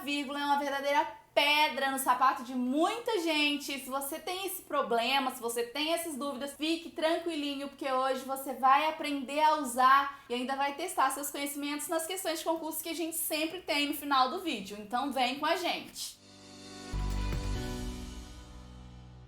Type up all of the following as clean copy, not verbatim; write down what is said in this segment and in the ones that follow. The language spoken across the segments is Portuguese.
vírgula é uma verdadeira pedra no sapato de muita gente. Se você tem esse problema, se você tem essas dúvidas, fique tranquilinho, porque hoje você vai aprender a usar e ainda vai testar seus conhecimentos nas questões de concurso que a gente sempre tem no final do vídeo. Então vem com a gente!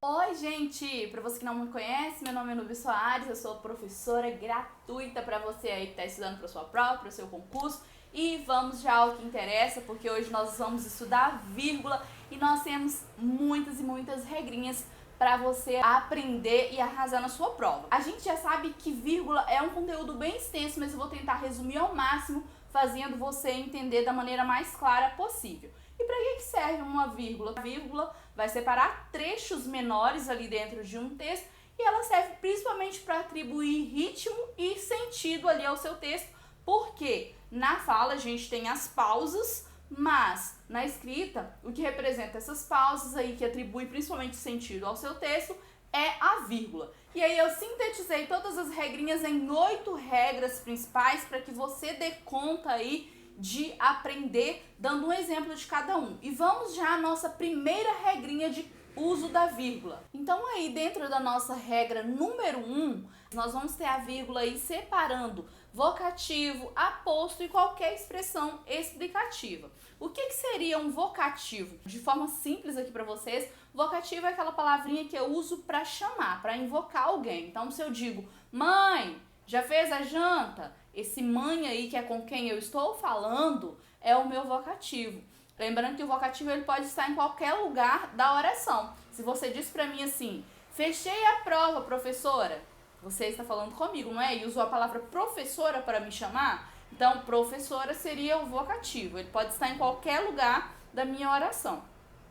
Oi, gente! Para você que não me conhece, meu nome é Nubia Soares, eu sou professora gratuita para você aí que está estudando para sua prova, para o seu concurso. E vamos já ao que interessa, porque hoje nós vamos estudar vírgula e nós temos muitas e muitas regrinhas para você aprender e arrasar na sua prova. A gente já sabe que vírgula é um conteúdo bem extenso, mas eu vou tentar resumir ao máximo, fazendo você entender da maneira mais clara possível. E para que serve uma vírgula? A vírgula vai separar trechos menores ali dentro de um texto e ela serve principalmente para atribuir ritmo e sentido ali ao seu texto, porque na fala a gente tem as pausas, mas na escrita o que representa essas pausas aí, que atribui principalmente sentido ao seu texto, é a vírgula. E aí eu sintetizei todas as regrinhas em 8 regras principais para que você dê conta aí de aprender, dando um exemplo de cada um. E vamos já à nossa primeira regrinha de uso da vírgula. Então aí dentro da nossa regra número 1, nós vamos ter a vírgula aí separando vocativo, aposto e qualquer expressão explicativa. O que seria um vocativo? De forma simples aqui para vocês, vocativo é aquela palavrinha que eu uso para chamar, para invocar alguém. Então se eu digo, mãe, já fez a janta? Esse mãe aí, que é com quem eu estou falando, é o meu vocativo. Lembrando que o vocativo ele pode estar em qualquer lugar da oração. Se você diz para mim assim, fechei a prova, professora, você está falando comigo, não é? E usou a palavra professora para me chamar? Então, professora seria o vocativo. Ele pode estar em qualquer lugar da minha oração.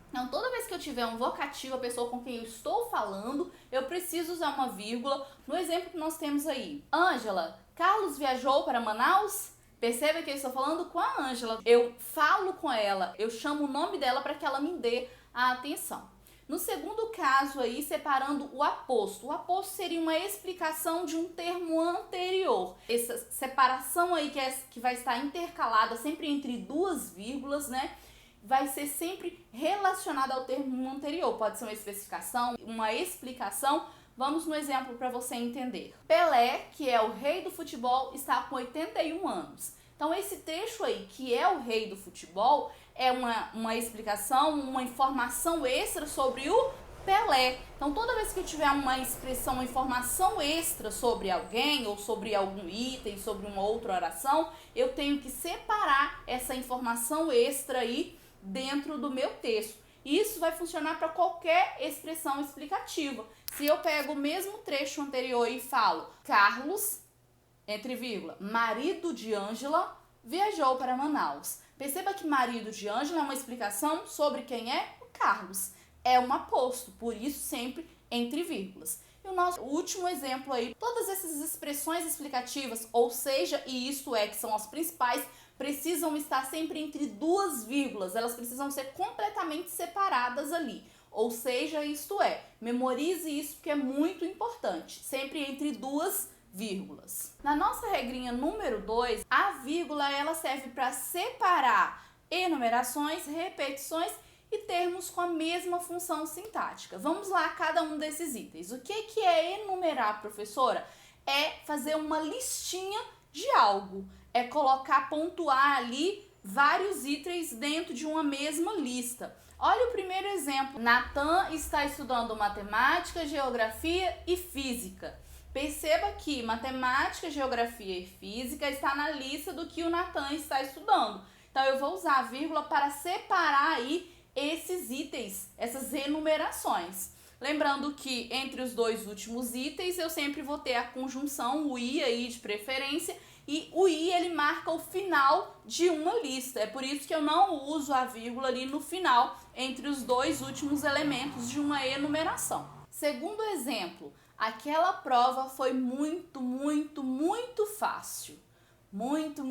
Então, toda vez que eu tiver um vocativo, a pessoa com quem eu estou falando, eu preciso usar uma vírgula. No exemplo que nós temos aí, Ângela, Carlos viajou para Manaus? Perceba que eu estou falando com a Ângela. Eu falo com ela, eu chamo o nome dela para que ela me dê a atenção. No segundo caso aí, separando o aposto. O aposto seria uma explicação de um termo anterior. Essa separação aí que vai estar intercalada sempre entre duas vírgulas, né? Vai ser sempre relacionada ao termo anterior. Pode ser uma especificação, uma explicação. Vamos no exemplo para você entender. Pelé, que é o rei do futebol, está com 81 anos. Então esse trecho aí, que é o rei do futebol, é uma explicação, uma informação extra sobre o Pelé. Então toda vez que eu tiver uma expressão, uma informação extra sobre alguém, ou sobre algum item, sobre uma outra oração, eu tenho que separar essa informação extra aí dentro do meu texto. Isso vai funcionar para qualquer expressão explicativa. Se eu pego o mesmo trecho anterior e falo, Carlos, entre vírgula, marido de Ângela, viajou para Manaus. Perceba que marido de Ângela é uma explicação sobre quem é o Carlos. É um aposto, por isso sempre entre vírgulas. E o nosso último exemplo aí, todas essas expressões explicativas, ou seja, e isto é, que são as principais, precisam estar sempre entre duas vírgulas, elas precisam ser completamente separadas ali. Ou seja, isto é, memorize isso porque é muito importante, sempre entre duas vírgulas. Na nossa regrinha número 2, a vírgula ela serve para separar enumerações, repetições e termos com a mesma função sintática. Vamos lá, cada um desses itens. O que é enumerar, professora? É fazer uma listinha de algo. É colocar, pontuar ali vários itens dentro de uma mesma lista. Olha o primeiro exemplo. Natan está estudando matemática, geografia e física. Perceba que matemática, geografia e física está na lista do que o Natan está estudando. Então eu vou usar a vírgula para separar aí esses itens, essas enumerações. Lembrando que entre os dois últimos itens eu sempre vou ter a conjunção, o i aí de preferência, e o i ele marca o final de uma lista. É por isso que eu não uso a vírgula ali no final entre os dois últimos elementos de uma enumeração. Segundo exemplo, aquela prova foi muito fácil. Muito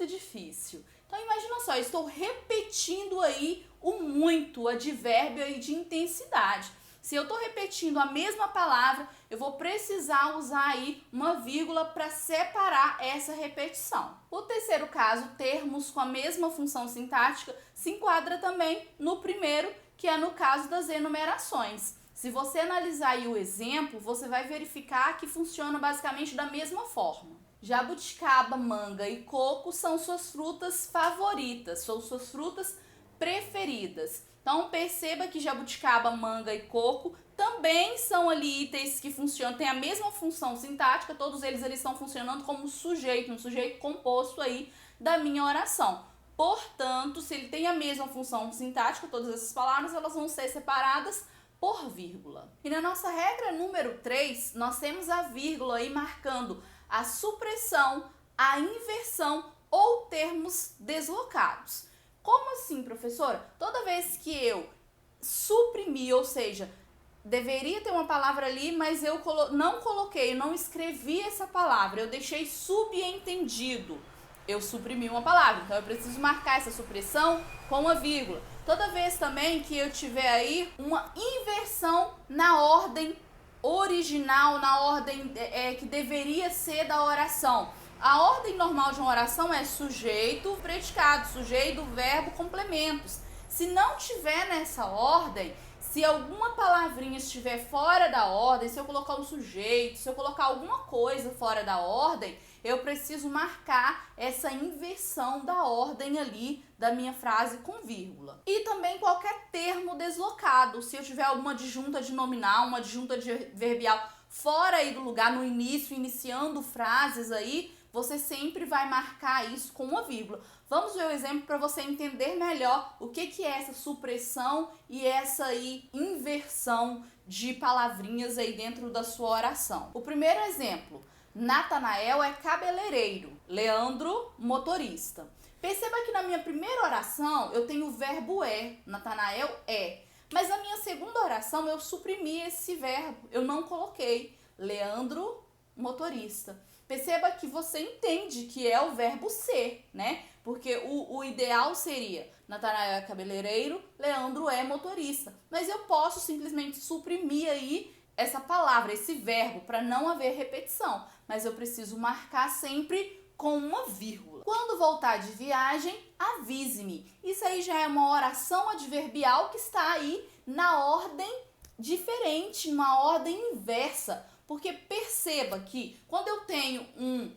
difícil. Então imagina só, eu estou repetindo aí o muito, o advérbio aí de intensidade. Se eu estou repetindo a mesma palavra, eu vou precisar usar aí uma vírgula para separar essa repetição. O terceiro caso, termos com a mesma função sintática, se enquadra também no primeiro, que é no caso das enumerações. Se você analisar aí o exemplo, você vai verificar que funciona basicamente da mesma forma. Jabuticaba, manga e coco são suas frutas favoritas, são suas frutas preferidas. Então perceba que jabuticaba, manga e coco também são ali itens que funcionam, têm a mesma função sintática, todos eles ali estão funcionando como sujeito, um sujeito composto aí da minha oração. Portanto, se ele tem a mesma função sintática, todas essas palavras elas vão ser separadas por vírgula. E na nossa regra número 3, nós temos a vírgula aí marcando a supressão, a inversão ou termos deslocados. Como assim, professora? Toda vez que eu suprimi, ou seja, deveria ter uma palavra ali, mas eu não coloquei, não escrevi essa palavra, eu deixei subentendido. Eu suprimi uma palavra, então eu preciso marcar essa supressão com uma vírgula. Toda vez também que eu tiver aí uma inversão na ordem original, na ordem que deveria ser da oração. A ordem normal de uma oração é sujeito, predicado, sujeito, verbo, complementos. Se não tiver nessa ordem, se alguma palavrinha estiver fora da ordem, se eu colocar um sujeito, se eu colocar alguma coisa fora da ordem, eu preciso marcar essa inversão da ordem ali da minha frase com vírgula. E também qualquer termo deslocado, se eu tiver alguma adjunta de nominal, uma adjunta de verbial fora aí do lugar, no início, iniciando frases aí, você sempre vai marcar isso com uma vírgula. Vamos ver o exemplo para você entender melhor o que é essa supressão e essa aí inversão de palavrinhas aí dentro da sua oração. O primeiro exemplo, Natanael é cabeleireiro, Leandro motorista. Perceba que na minha primeira oração eu tenho o verbo é, Natanael é. Mas na minha segunda oração eu suprimi esse verbo, eu não coloquei Leandro motorista. Perceba que você entende que é o verbo ser, né? Porque o ideal seria Natanael é cabeleireiro, Leandro é motorista. Mas eu posso simplesmente suprimir aí essa palavra, esse verbo, para não haver repetição. Mas eu preciso marcar sempre com uma vírgula. Quando voltar de viagem, avise-me. Isso aí já é uma oração adverbial que está aí na ordem diferente, numa ordem inversa. Porque perceba que quando eu tenho um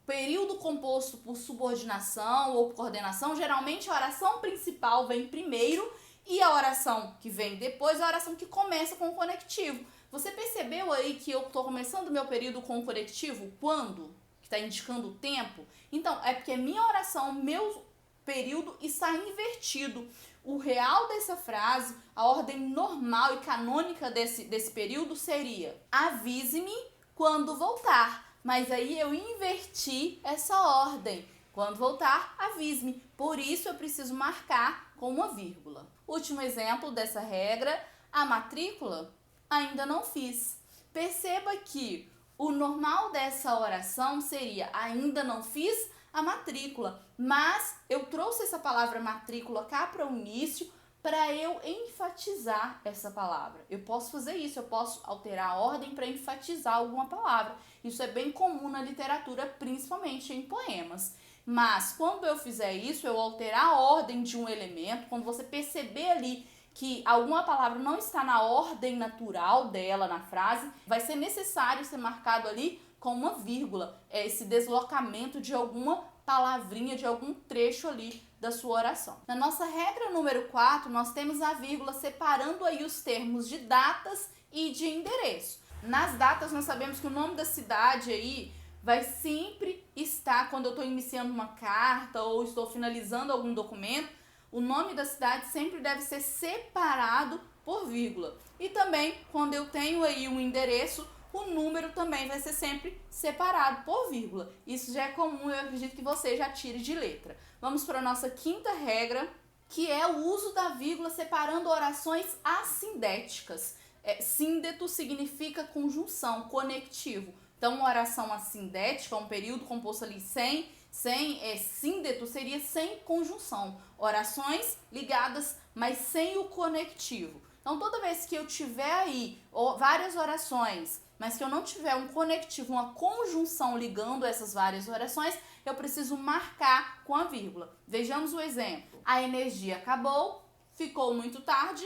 período composto por subordinação ou por coordenação, geralmente a oração principal vem primeiro e a oração que vem depois é a oração que começa com o conectivo. Você percebeu aí que eu estou começando meu período com o conectivo quando? Que está indicando o tempo? Então, é porque minha oração, meu período está invertido. O real dessa frase, a ordem normal e canônica desse período seria avise-me quando voltar. Mas aí eu inverti essa ordem. Quando voltar, avise-me. Por isso eu preciso marcar com uma vírgula. Último exemplo dessa regra, a matrícula ainda não fiz. Perceba que o normal dessa oração seria ainda não fiz a matrícula, mas eu trouxe essa palavra matrícula cá para o início para eu enfatizar essa palavra. Eu posso fazer isso, eu posso alterar a ordem para enfatizar alguma palavra. Isso é bem comum na literatura, principalmente em poemas. Mas quando eu fizer isso, eu alterar a ordem de um elemento, quando você perceber ali que alguma palavra não está na ordem natural dela na frase, vai ser necessário ser marcado ali com uma vírgula, esse deslocamento de alguma palavrinha, de algum trecho ali da sua oração. Na nossa regra número 4, nós temos a vírgula separando aí os termos de datas e de endereço. Nas datas, nós sabemos que o nome da cidade aí vai sempre estar, quando eu estou iniciando uma carta ou estou finalizando algum documento, o nome da cidade sempre deve ser separado por vírgula. E também, quando eu tenho aí um endereço, o número também vai ser sempre separado por vírgula. Isso já é comum, eu acredito que você já tire de letra. Vamos para a nossa quinta regra, que é o uso da vírgula separando orações assindéticas. Síndeto significa conjunção, conectivo. Então, uma oração assindética, um período composto ali sem síndeto, seria sem conjunção. Orações ligadas, mas sem o conectivo. Então, toda vez que eu tiver aí várias orações, mas que eu não tiver um conectivo, uma conjunção ligando essas várias orações, eu preciso marcar com a vírgula. Vejamos o exemplo. A energia acabou, ficou muito tarde,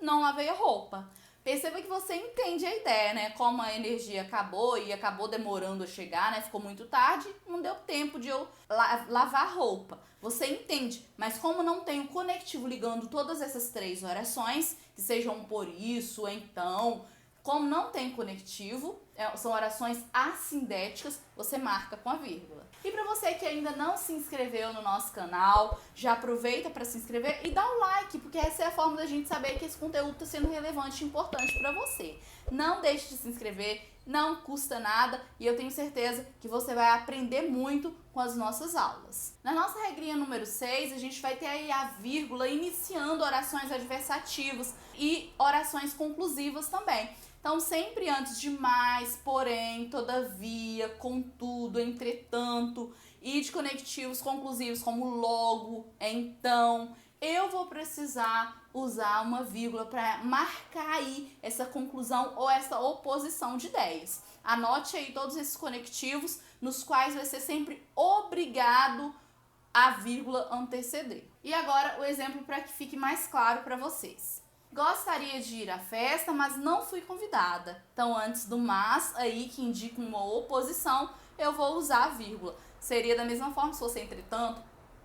não lavei a roupa. Perceba que você entende a ideia, né? Como a energia acabou e acabou demorando a chegar, né? Ficou muito tarde, não deu tempo de eu lavar a roupa. Você entende, mas como não tem o conectivo ligando todas essas três orações, que sejam por isso, então, como não tem conectivo, são orações assindéticas, você marca com a vírgula. E para você que ainda não se inscreveu no nosso canal, já aproveita para se inscrever e dá um like, porque essa é a forma da gente saber que esse conteúdo está sendo relevante e importante para você. Não deixe de se inscrever, não custa nada e eu tenho certeza que você vai aprender muito com as nossas aulas. Na nossa regrinha número 6, a gente vai ter aí a vírgula iniciando orações adversativas e orações conclusivas também. Então, sempre antes de mais, porém, todavia, contudo, entretanto, e de conectivos conclusivos como logo, então, eu vou precisar usar uma vírgula para marcar aí essa conclusão ou essa oposição de ideias. Anote aí todos esses conectivos nos quais vai ser sempre obrigado a vírgula anteceder. E agora o exemplo para que fique mais claro para vocês. Gostaria de ir à festa, mas não fui convidada. Então, antes do mas, aí que indica uma oposição, eu vou usar a vírgula. Seria da mesma forma se fosse entretanto,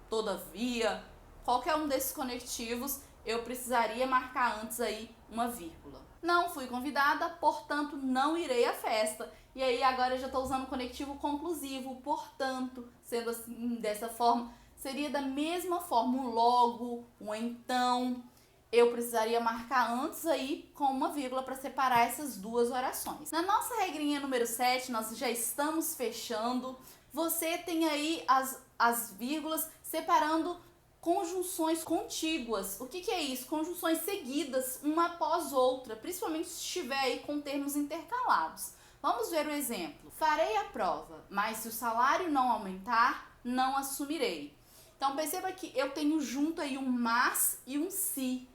todavia, qualquer um desses conectivos, eu precisaria marcar antes aí uma vírgula. Não fui convidada, portanto, não irei à festa. E aí, agora eu já estou usando o conectivo conclusivo, portanto, sendo assim, dessa forma, seria da mesma forma um logo, um então. Eu precisaria marcar antes aí com uma vírgula para separar essas duas orações. Na nossa regrinha número 7, nós já estamos fechando. Você tem aí as vírgulas separando conjunções contíguas. O que é isso? Conjunções seguidas, uma após outra, principalmente se estiver aí com termos intercalados. Vamos ver o exemplo. Farei a prova, mas se o salário não aumentar, não assumirei. Então perceba que eu tenho junto aí um mas e um se.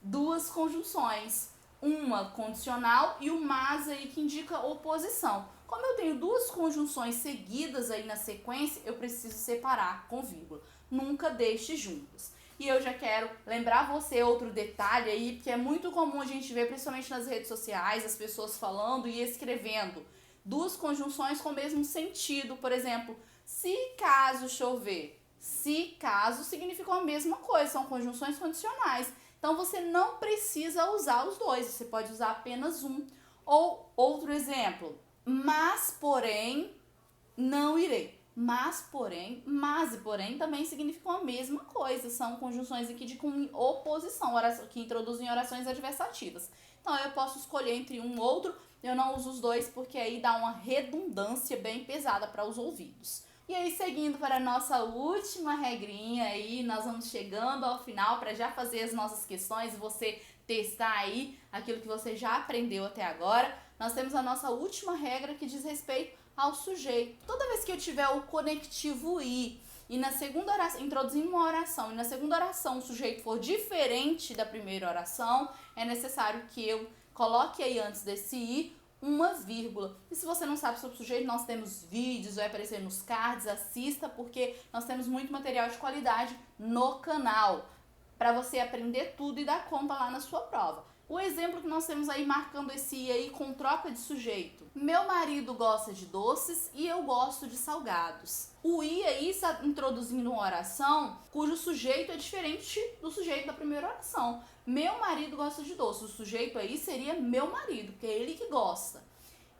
Duas conjunções, uma condicional e um mas aí que indica oposição. Como eu tenho duas conjunções seguidas aí na sequência, eu preciso separar com vírgula. Nunca deixe juntas. E eu já quero lembrar você outro detalhe aí, porque é muito comum a gente ver, principalmente nas redes sociais, as pessoas falando e escrevendo duas conjunções com o mesmo sentido. Por exemplo, se caso chover, se caso significam a mesma coisa, são conjunções condicionais. Então, você não precisa usar os dois, você pode usar apenas um. Ou outro exemplo, mas, porém, não irei. Mas, porém, mas e porém também significam a mesma coisa. São conjunções aqui de com oposição, que introduzem orações adversativas. Então, eu posso escolher entre um ou outro, eu não uso os dois porque aí dá uma redundância bem pesada para os ouvidos. E aí, seguindo para a nossa última regrinha aí, nós vamos chegando ao final para já fazer as nossas questões e você testar aí aquilo que você já aprendeu até agora. Nós temos a nossa última regra que diz respeito ao sujeito. Toda vez que eu tiver o conectivo i e na segunda oração, introduzindo uma oração, e na segunda oração o sujeito for diferente da primeira oração, é necessário que eu coloque aí antes desse i uma vírgula. E se você não sabe sobre o sujeito, nós temos vídeos, vai aparecer nos cards, assista, porque nós temos muito material de qualidade no canal para você aprender tudo e dar conta lá na sua prova. O exemplo que nós temos aí marcando esse i aí com troca de sujeito. Meu marido gosta de doces e eu gosto de salgados. O i aí está introduzindo uma oração cujo sujeito é diferente do sujeito da primeira oração. Meu marido gosta de doces. O sujeito aí seria meu marido, porque é ele que gosta.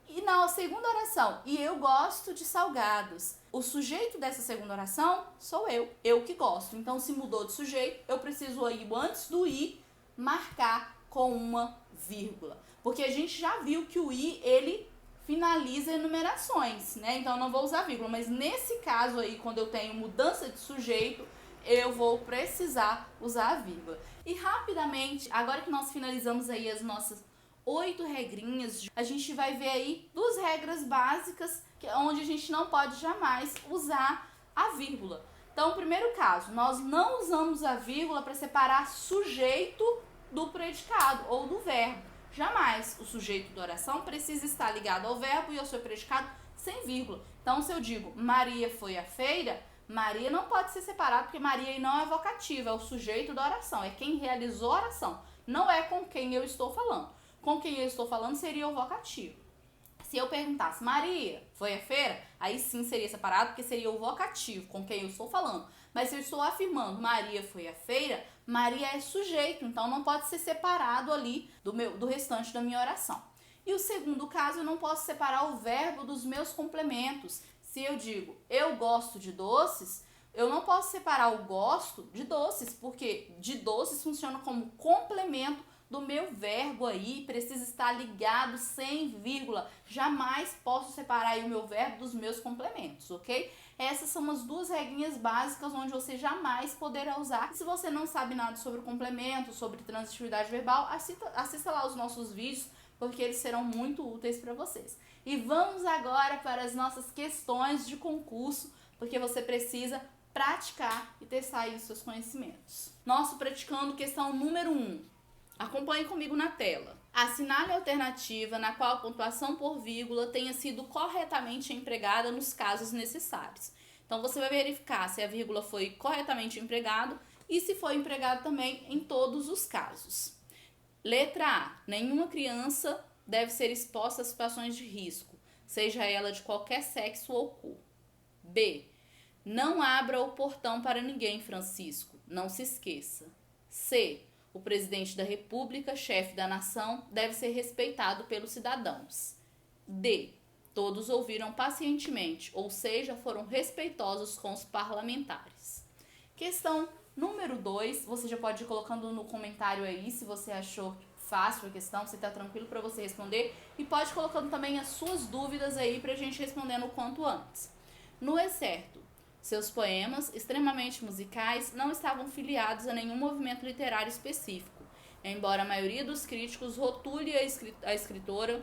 E na segunda oração, e eu gosto de salgados. O sujeito dessa segunda oração sou eu que gosto. Então, se mudou de sujeito, eu preciso aí, antes do i, marcar com uma vírgula. Porque a gente já viu que o i, ele finaliza enumerações, né? Então, eu não vou usar vírgula. Mas nesse caso aí, quando eu tenho mudança de sujeito, eu vou precisar usar a vírgula. E rapidamente, agora que nós finalizamos aí as nossas 8 regrinhas, a gente vai ver aí 2 regras básicas onde a gente não pode jamais usar a vírgula. Então, primeiro caso, nós não usamos a vírgula para separar sujeito do predicado ou do verbo. Jamais o sujeito da oração precisa estar ligado ao verbo e ao seu predicado sem vírgula. Então, se eu digo Maria foi à feira, Maria não pode ser separado porque Maria não é vocativa, é o sujeito da oração, é quem realizou a oração, não é com quem eu estou falando. Com quem eu estou falando seria o vocativo. Se eu perguntasse Maria foi à feira, aí sim seria separado porque seria o vocativo com quem eu estou falando. Mas se eu estou afirmando Maria foi à feira, Maria é sujeito, então não pode ser separado ali do restante da minha oração. E o segundo caso, eu não posso separar o verbo dos meus complementos. Se eu digo eu gosto de doces, eu não posso separar o gosto de doces, porque de doces funciona como complemento do meu verbo aí, precisa estar ligado sem vírgula. Jamais posso separar aí o meu verbo dos meus complementos, ok? Essas são as duas regrinhas básicas onde você jamais poderá usar. E se você não sabe nada sobre complemento, sobre transitividade verbal, assista lá os nossos vídeos, porque eles serão muito úteis para vocês. E vamos agora para as nossas questões de concurso, porque você precisa praticar e testar aí os seus conhecimentos. Nosso praticando questão número 1. Acompanhe comigo na tela. Assinale a alternativa na qual a pontuação por vírgula tenha sido corretamente empregada nos casos necessários. Então, você vai verificar se a vírgula foi corretamente empregada e se foi empregado também em todos os casos. Letra A. Nenhuma criança deve ser exposta a situações de risco, seja ela de qualquer sexo ou cor. B. Não abra o portão para ninguém, Francisco. Não se esqueça. C. O presidente da República, chefe da nação, deve ser respeitado pelos cidadãos. D. Todos ouviram pacientemente, ou seja, foram respeitosos com os parlamentares. Questão número 2, você já pode ir colocando no comentário aí se você achou fácil a questão, se está tranquilo para você responder. E pode ir colocando também as suas dúvidas aí para a gente respondendo o quanto antes. No excerto, seus poemas, extremamente musicais, não estavam filiados a nenhum movimento literário específico, embora a maioria dos críticos rotule a escritora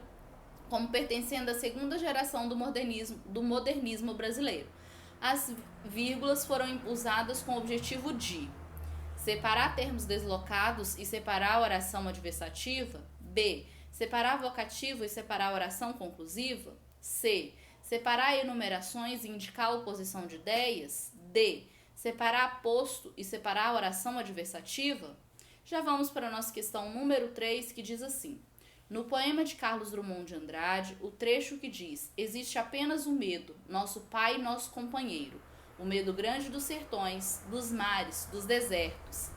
como pertencendo à segunda geração do modernismo brasileiro. As vírgulas foram usadas com o objetivo de separar termos deslocados e separar a oração adversativa. B. Separar vocativo e separar a oração conclusiva. C. Separar enumerações e indicar a oposição de ideias. D. Separar aposto e separar a oração adversativa. Já vamos para a nossa questão número 3, que diz assim. No poema de Carlos Drummond de Andrade, o trecho que diz: existe apenas o medo, nosso pai e nosso companheiro, o medo grande dos sertões, dos mares, dos desertos.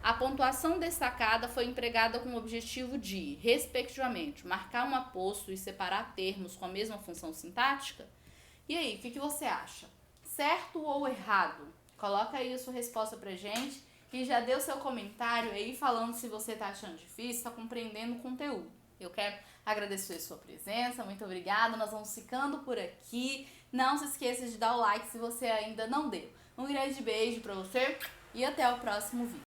A pontuação destacada foi empregada com o objetivo de, respectivamente, marcar um aposto e separar termos com a mesma função sintática? E aí, o que você acha? Certo ou errado? Coloca aí a sua resposta pra gente e já dê o seu comentário aí falando se você tá achando difícil, tá compreendendo o conteúdo. Eu quero agradecer a sua presença, muito obrigada, nós vamos ficando por aqui. Não se esqueça de dar o like se você ainda não deu. Um grande beijo pra você e até o próximo vídeo.